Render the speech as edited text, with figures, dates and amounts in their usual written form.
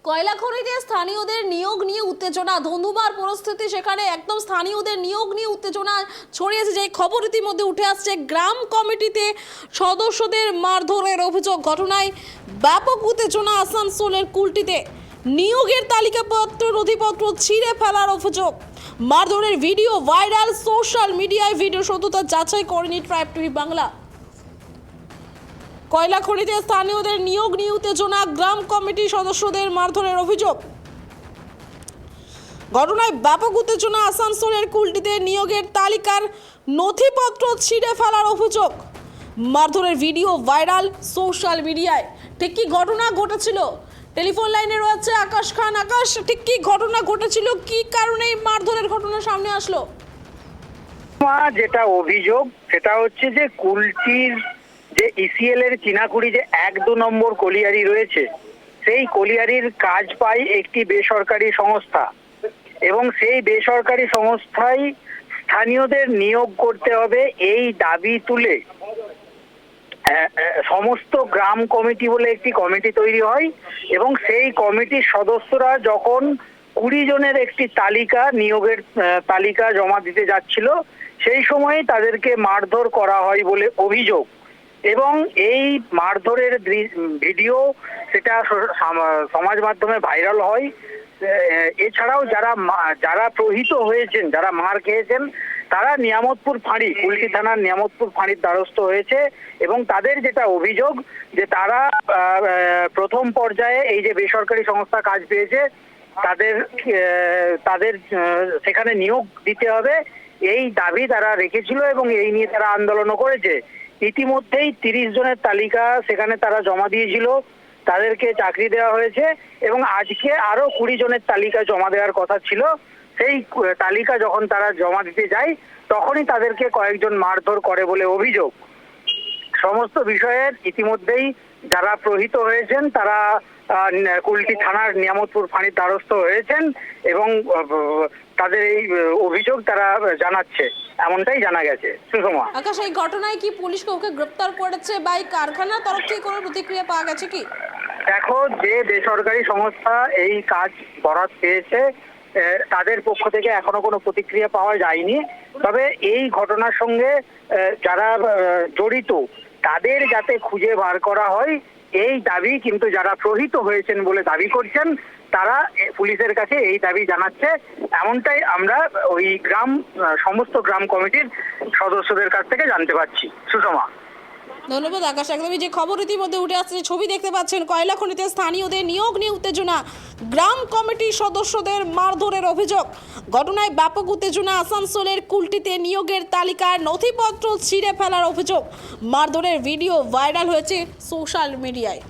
কয়লা খনিতে স্থানীয়দের নিয়োগ নিয়ে উত্তেজনা, ধুন্ধুমার পরিস্থিতি, সেখানে একদম স্থানীয়দের নিয়োগ নিয়ে উত্তেজনা ছড়িয়েছে। যে খবর ইতিমধ্যে উঠে আসছে, গ্রাম কমিটিতে সদস্যদের মারধরের অভিযোগ। ঘটনায় ব্যাপক উত্তেজনা আসানসোলের কুলটিতে। নিয়োগের তালিকাপত্র নথিপত্র ছিঁড়ে ফেলার অভিযোগ। মারধরের ভিডিও ভাইরাল সোশ্যাল মিডিয়ায়। ভিডিও সত্যতা যাচাই করেনি ট্রাইব টিভি বাংলা। কয়লা খনিতে স্থানীয়দের নিয়োগ নিয়ে উত্তেজনা, গ্রাম কমিটির সদস্যদের মারধরের অভিযোগ। ঘটনায় ব্যাপক উত্তেজনা আসানসোলের কুলটিতে। নিয়োগের তালিকার নথিপত্র ছিঁড়ে ফেলার অভিযোগ। মারধরের ভিডিও ভাইরাল সোশ্যাল মিডিয়ায়। ঠিক কি ঘটনা ঘটেছিল? টেলিফোন লাইনে রয়েছে আকাশ খান। আকাশ, ঠিক কি ঘটনা ঘটেছিল? কি কারণে এই মারধরের ঘটনা সামনে আসলো? যেটা অভিযোগ সেটা হচ্ছে যে কুলটির যে ইসিএল এর চিনাকুড়ি যে 1-2 নম্বর কলিয়ারি রয়েছে, সেই কলিয়ারির কাজ পায় একটি বেসরকারি সংস্থা এবং সেই বেসরকারি সংস্থায় স্থানীয়দের নিয়োগ করতে হবে এই দাবি তুলে সমস্ত গ্রাম কমিটি বলে একটি কমিটি তৈরি হয় এবং সেই কমিটির সদস্যরা যখন 20 জনের একটি তালিকা, নিয়োগের তালিকা জমা দিতে যাচ্ছিল, সেই সময় তাদেরকে মারধর করা হয় বলে অভিযোগ। এবং এই মারধরের ভিডিও সেটা সমাজ মাধ্যমে ভাইরাল হয়। এছাড়াও যারা প্রহিত হয়েছেন, যারা মার খেয়েছেন, তারা নিয়ামতপুর ফাঁড়ি, কুলটি থানার নিয়ামতপুর ফাঁড়ির দ্বারস্থ হয়েছে এবং তাদের যেটা অভিযোগ যে তারা প্রথম পর্যায়ে এই যে বেসরকারি সংস্থা কাজ পেয়েছে তাদের সেখানে নিয়োগ দিতে হবে, এই দাবি তারা রেখেছিল এবং এই নিয়ে তারা আন্দোলনও করেছে। ইতিমধ্যেই 30 জনের তালিকা সেখানে তারা জমা দিয়েছিল, তাদেরকে চাকরি দেওয়া হয়েছে এবং আজকে আরো 20 জনের তালিকা জমা দেওয়ার কথা ছিল। সেই তালিকা যখন তারা জমা দিতে যায় তখনই তাদেরকে কয়েকজন মারধর করে বলে অভিযোগ। সমস্ত বিষয়ের ইতিমধ্যেই যারা প্রহিত হয়েছেন তারা কুলটি থানার নিয়ামতপুর ফাঁড়ির দ্বারস্থ হয়েছেন এবং তাদের এই অভিযোগ তারা জানাচ্ছে, এমনটাই জানা গেছে। সুষমা, আকাশ, এই ঘটনায় কি পুলিশ কাউকে গ্রেফতার করেছে বা এই কারখানার তরফ থেকে কোনো প্রতিক্রিয়া পাওয়া গেছে কি? দেখো, যে বেসরকারি সংস্থা এই কাজ বরাত পেয়েছে তাদের পক্ষ থেকে এখনো কোনো প্রতিক্রিয়া পাওয়া যায়নি। তবে এই ঘটনার সঙ্গে যারা জড়িত তাদের যাতে খুঁজে বার করা হয় এই দাবি কিন্তু যারা প্রহিত হয়েছেন বলে দাবি করছেন তারা পুলিশের কাছে এই দাবি জানাচ্ছে, এমনটাই আমরা ওই সমস্ত গ্রাম কমিটির সদস্যদের কাছ থেকে জানতে পারছি। সুষমা, ধন্যবাদ আকাশ। একদমই যে খবর ইতিমধ্যে উঠে আসছে, ছবি দেখতে পাচ্ছেন, কয়লা খনিতে স্থানীয়দের নিয়োগ নিয়ে উত্তেজনা, গ্রাম কমিটির সদস্যদের মারধরের অভিযোগ। ঘটনায় ব্যাপক উত্তেজনা আসানসোলের কুলটিতে। নিয়োগের তালিকার নথিপত্র ছিঁড়ে ফেলার অভিযোগ। মারধরের ভিডিও ভাইরাল হয়েছে সোশ্যাল মিডিয়ায়।